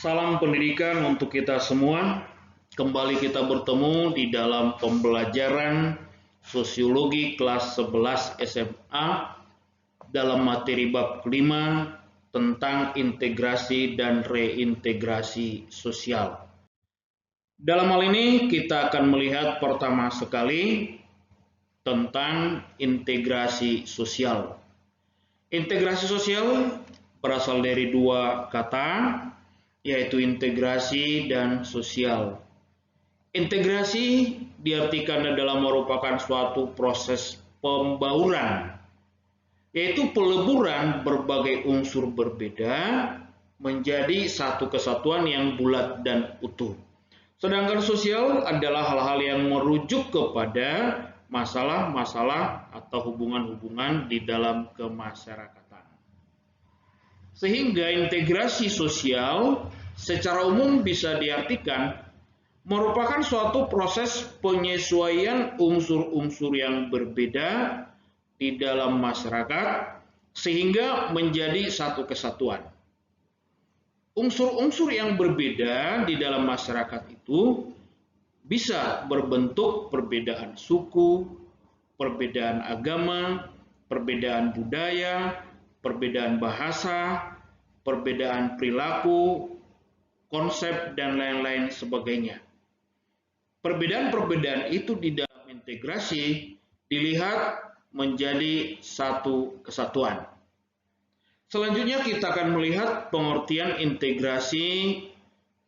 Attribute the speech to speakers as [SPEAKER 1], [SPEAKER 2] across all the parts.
[SPEAKER 1] Salam pendidikan untuk kita semua. Kembali kita bertemu di dalam pembelajaran Sosiologi kelas 11 SMA dalam materi bab kelima tentang integrasi dan reintegrasi sosial. Dalam hal ini kita akan melihat pertama sekali tentang integrasi sosial. Integrasi sosial berasal dari dua kata, yaitu integrasi dan sosial. Integrasi diartikan adalah merupakan suatu proses pembauran, yaitu peleburan berbagai unsur berbeda menjadi satu kesatuan yang bulat dan utuh. Sedangkan sosial adalah hal-hal yang merujuk kepada masalah-masalah atau hubungan-hubungan di dalam kemasyarakatan. Sehingga integrasi sosial secara umum bisa diartikan merupakan suatu proses penyesuaian unsur-unsur yang berbeda di dalam masyarakat sehingga menjadi satu kesatuan. Unsur-unsur yang berbeda di dalam masyarakat itu bisa berbentuk perbedaan suku, perbedaan agama, perbedaan budaya, perbedaan bahasa, perbedaan perilaku, konsep, dan lain-lain sebagainya. Perbedaan-perbedaan itu di dalam integrasi dilihat menjadi satu kesatuan. Selanjutnya kita akan melihat pengertian integrasi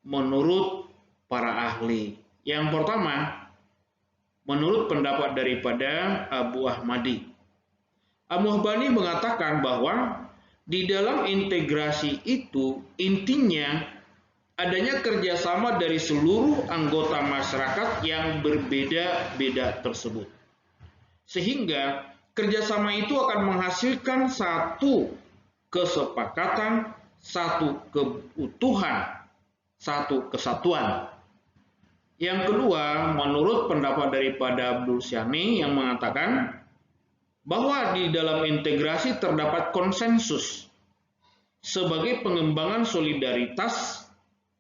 [SPEAKER 1] menurut para ahli. Yang pertama, menurut pendapat daripada Abu Ahmadi. Abu Ahmadi mengatakan bahwa di dalam integrasi itu intinya adanya kerjasama dari seluruh anggota masyarakat yang berbeda-beda tersebut. Sehingga kerjasama itu akan menghasilkan satu kesepakatan, satu keutuhan, satu kesatuan. Yang kedua, menurut pendapat daripada Abdul Syami yang mengatakan bahwa di dalam integrasi terdapat konsensus sebagai pengembangan solidaritas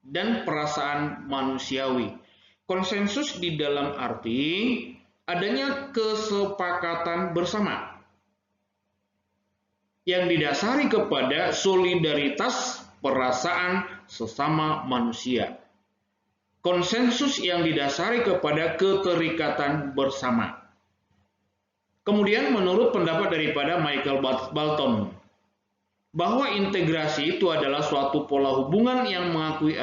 [SPEAKER 1] dan perasaan manusiawi. Konsensus di dalam arti adanya kesepakatan bersama yang didasari kepada solidaritas perasaan sesama manusia. Konsensus yang didasari kepada keterikatan bersama. Kemudian menurut pendapat daripada Michael Bolton, bahwa integrasi itu adalah suatu pola hubungan yang mengakui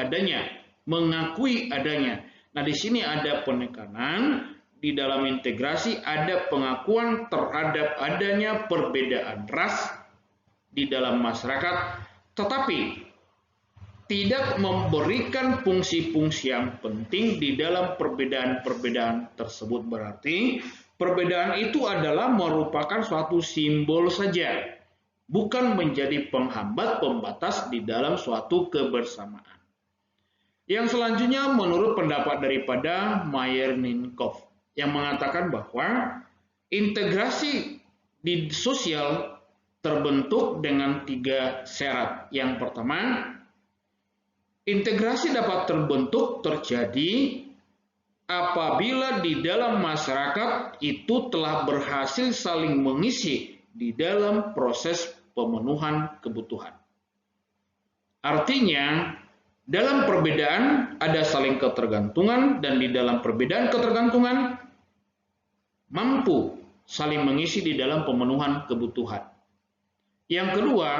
[SPEAKER 1] adanya. Nah, di sini ada penekanan di dalam integrasi, ada pengakuan terhadap adanya perbedaan ras di dalam masyarakat, tetapi tidak memberikan fungsi-fungsi yang penting di dalam perbedaan-perbedaan tersebut. Berarti perbedaan itu adalah merupakan suatu simbol saja, bukan menjadi penghambat pembatas di dalam suatu kebersamaan. Yang selanjutnya menurut pendapat daripada Mayer-Ninkoff yang mengatakan bahwa integrasi di sosial terbentuk dengan 3 syarat. Yang pertama, integrasi dapat terjadi apabila di dalam masyarakat itu telah berhasil saling mengisi di dalam proses pemenuhan kebutuhan. Artinya, dalam perbedaan ada saling ketergantungan dan di dalam perbedaan ketergantungan mampu saling mengisi di dalam pemenuhan kebutuhan. Yang kedua,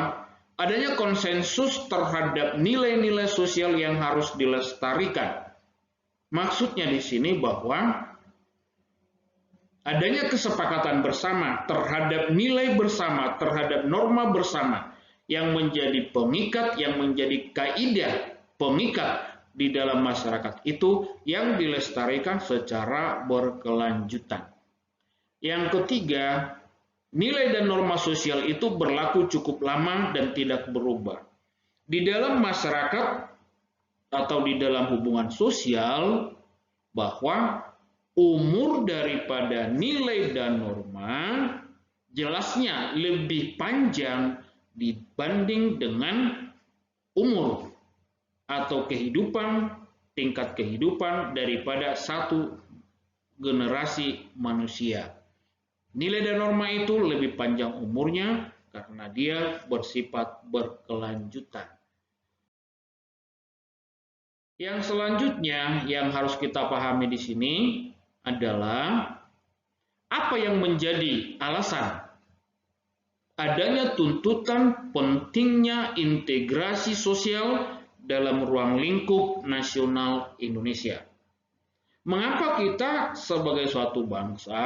[SPEAKER 1] adanya konsensus terhadap nilai-nilai sosial yang harus dilestarikan. Maksudnya di sini bahwa adanya kesepakatan bersama terhadap nilai bersama, terhadap norma bersama yang menjadi pengikat, yang menjadi kaidah pengikat di dalam masyarakat itu yang dilestarikan secara berkelanjutan. Yang ketiga, nilai dan norma sosial itu berlaku cukup lama dan tidak berubah. Di dalam masyarakat atau di dalam hubungan sosial, bahwa umur daripada nilai dan norma jelasnya lebih panjang dibanding dengan umur atau tingkat kehidupan daripada satu generasi manusia. Nilai dan norma itu lebih panjang umurnya karena dia bersifat berkelanjutan. Yang selanjutnya yang harus kita pahami di sini adalah apa yang menjadi alasan adanya tuntutan pentingnya integrasi sosial dalam ruang lingkup nasional Indonesia. Mengapa kita sebagai suatu bangsa,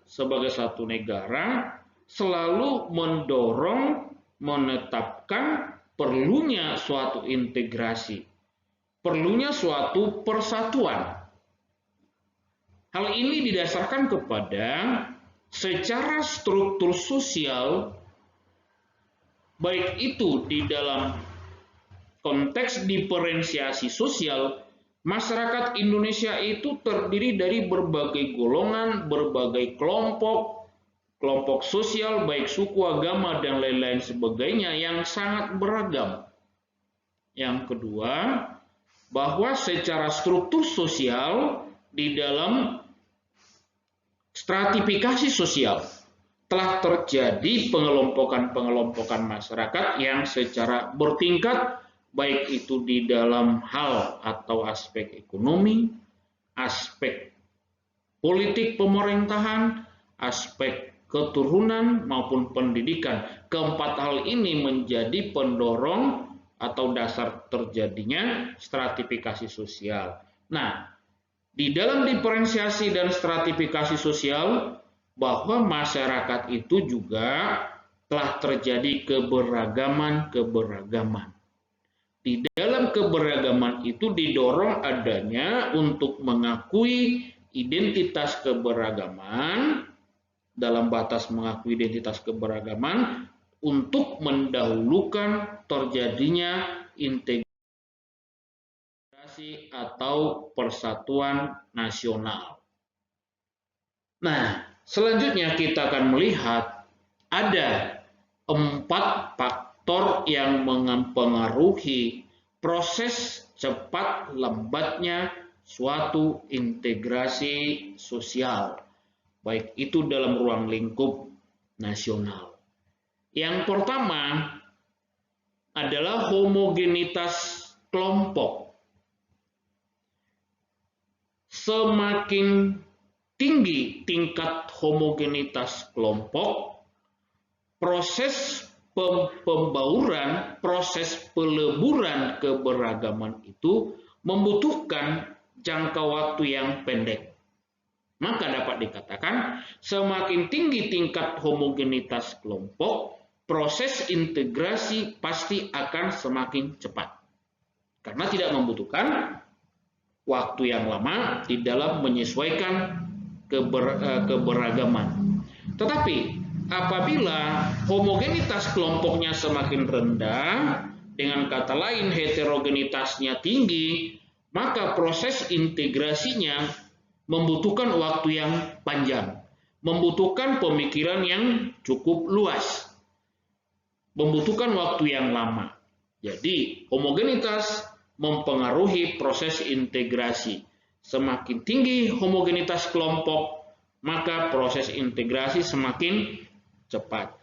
[SPEAKER 1] sebagai suatu negara, selalu mendorong, menetapkan perlunya suatu integrasi, perlunya suatu persatuan. Hal ini didasarkan kepada secara struktur sosial, baik itu di dalam konteks diferensiasi sosial, masyarakat Indonesia itu terdiri dari berbagai golongan, berbagai kelompok sosial, baik suku, agama, dan lain-lain sebagainya yang sangat beragam. Yang kedua, bahwa secara struktur sosial di dalam stratifikasi sosial telah terjadi pengelompokan masyarakat yang secara bertingkat, baik itu di dalam hal atau aspek ekonomi, aspek politik pemerintahan, aspek keturunan maupun pendidikan. Keempat hal ini menjadi pendorong atau dasar terjadinya stratifikasi sosial. Nah, di dalam diferensiasi dan stratifikasi sosial, bahwa masyarakat itu juga telah terjadi keberagaman. Di dalam keberagaman itu didorong adanya untuk mengakui identitas keberagaman, dalam batas mengakui identitas keberagaman, untuk mendahulukan terjadinya integrasi atau persatuan nasional. Nah, selanjutnya kita akan melihat ada 4 faktor yang mempengaruhi proses cepat lambatnya suatu integrasi sosial, baik itu dalam ruang lingkup nasional. Yang pertama adalah homogenitas kelompok. Semakin tinggi tingkat homogenitas kelompok, proses pembauran, proses peleburan keberagaman itu membutuhkan jangka waktu yang pendek. Maka dapat dikatakan semakin tinggi tingkat homogenitas kelompok, proses integrasi pasti akan semakin cepat. Karena tidak membutuhkan waktu yang lama di dalam menyesuaikan keberagaman. Tetapi apabila homogenitas kelompoknya semakin rendah, dengan kata lain heterogenitasnya tinggi, maka proses integrasinya membutuhkan waktu yang panjang, membutuhkan pemikiran yang cukup luas, membutuhkan waktu yang lama. Jadi homogenitas mempengaruhi proses integrasi. Semakin tinggi homogenitas kelompok, maka proses integrasi semakin cepat.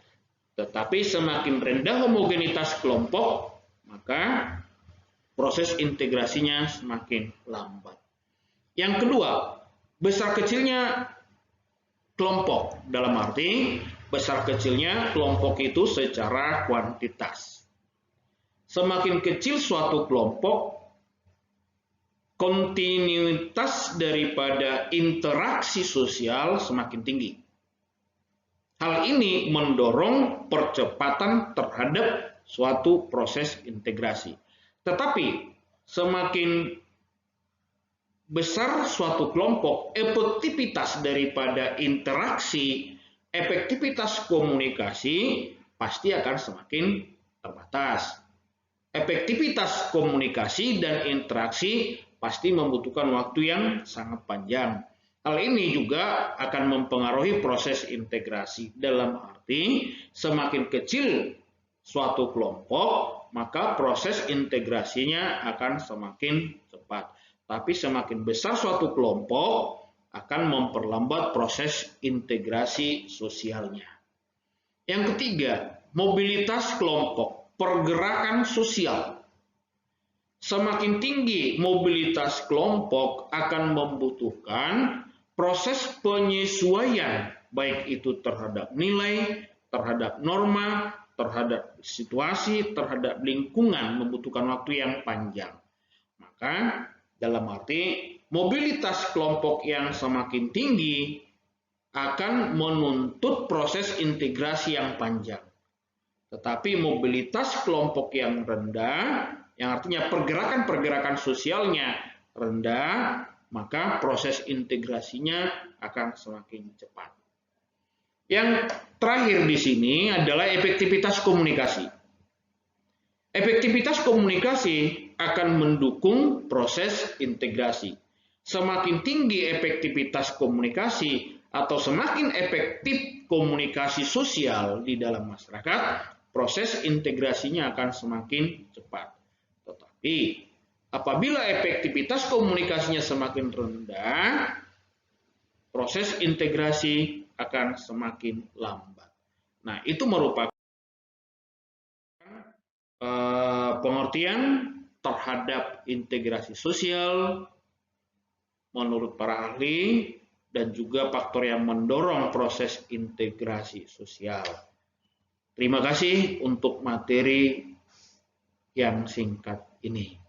[SPEAKER 1] Tetapi semakin rendah homogenitas kelompok, maka proses integrasinya semakin lambat. Yang kedua, besar kecilnya kelompok. Dalam arti, besar kecilnya kelompok itu secara kuantitas. Semakin kecil suatu kelompok, kontinuitas daripada interaksi sosial semakin tinggi. Hal ini mendorong percepatan terhadap suatu proses integrasi. Tetapi semakin besar suatu kelompok, efektivitas daripada interaksi, efektivitas komunikasi pasti akan semakin terbatas. Efektivitas komunikasi dan interaksi pasti membutuhkan waktu yang sangat panjang. Hal ini juga akan mempengaruhi proses integrasi. Dalam arti, semakin kecil suatu kelompok, maka proses integrasinya akan semakin cepat. Tapi semakin besar suatu kelompok, akan memperlambat proses integrasi sosialnya. Yang ketiga, mobilitas kelompok, pergerakan sosial. Semakin tinggi mobilitas kelompok akan membutuhkan proses penyesuaian, baik itu terhadap nilai, terhadap norma, terhadap situasi, terhadap lingkungan, membutuhkan waktu yang panjang. Maka dalam arti mobilitas kelompok yang semakin tinggi akan menuntut proses integrasi yang panjang. Tetapi mobilitas kelompok yang rendah, yang artinya pergerakan-pergerakan sosialnya rendah, maka proses integrasinya akan semakin cepat. Yang terakhir di sini adalah efektivitas komunikasi. Efektivitas komunikasi akan mendukung proses integrasi. Semakin tinggi efektivitas komunikasi atau semakin efektif komunikasi sosial di dalam masyarakat, proses integrasinya akan semakin cepat. Tetapi apabila efektivitas komunikasinya semakin rendah, proses integrasi akan semakin lambat. Nah, itu merupakan pengertian terhadap integrasi sosial menurut para ahli dan juga faktor yang mendorong proses integrasi sosial. Terima kasih untuk materi yang singkat ini.